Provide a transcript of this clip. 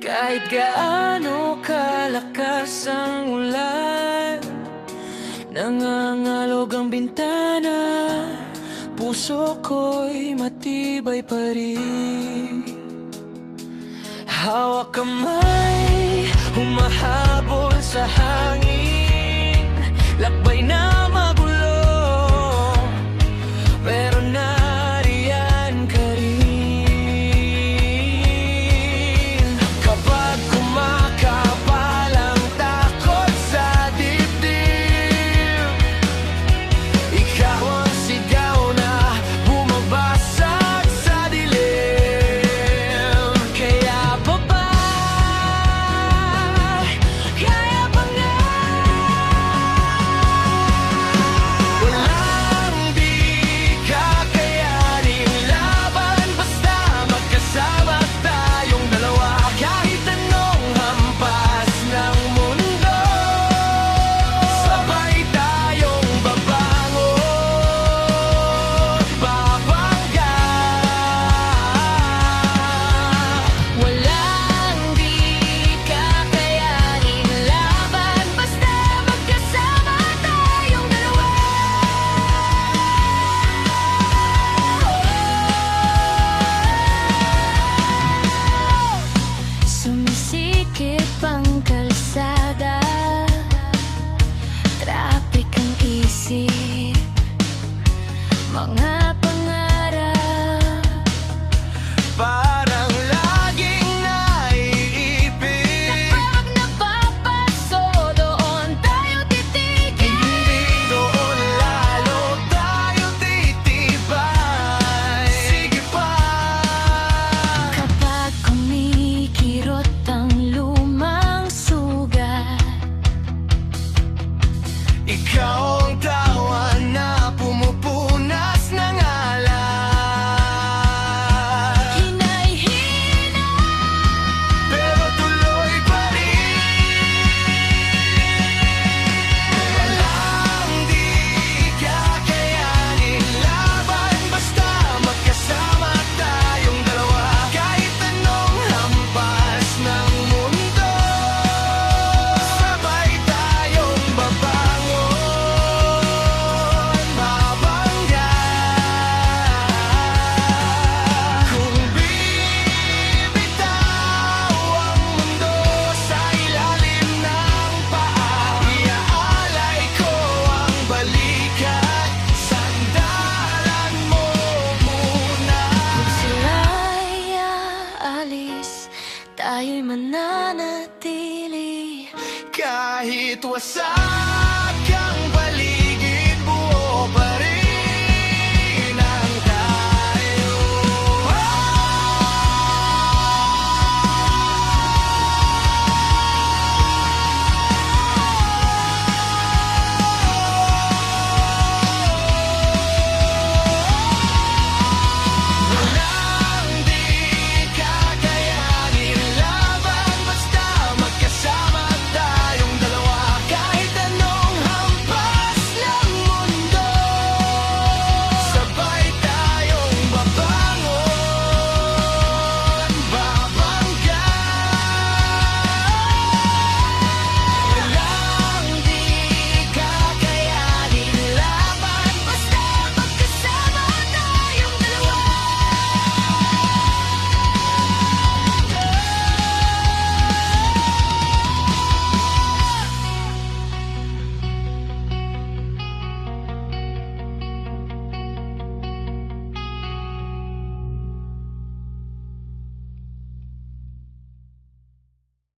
Kahit gaano kalakas ang ulan, nangangalog ang bintana, puso ko'y matibay pa rin. Hawak kamay, humahabol sa hangin, lakbay na magulo, pero nariyan ka rin. Kapag kumakapal ang takot sa dibdib, ikaw ang sigaw na bumabasag sa dilim. Kaya baba, kaya pa nga. Walang di kakayaning laban, basta magkasama tayong dalawa. Kahit anong hampas ng mundo, sabay tayong babangon, babangga. Walang di kakayaning laban, basta magkasama tayong dalawa. Sumisikip ang kalsada, traffic ang isip, mga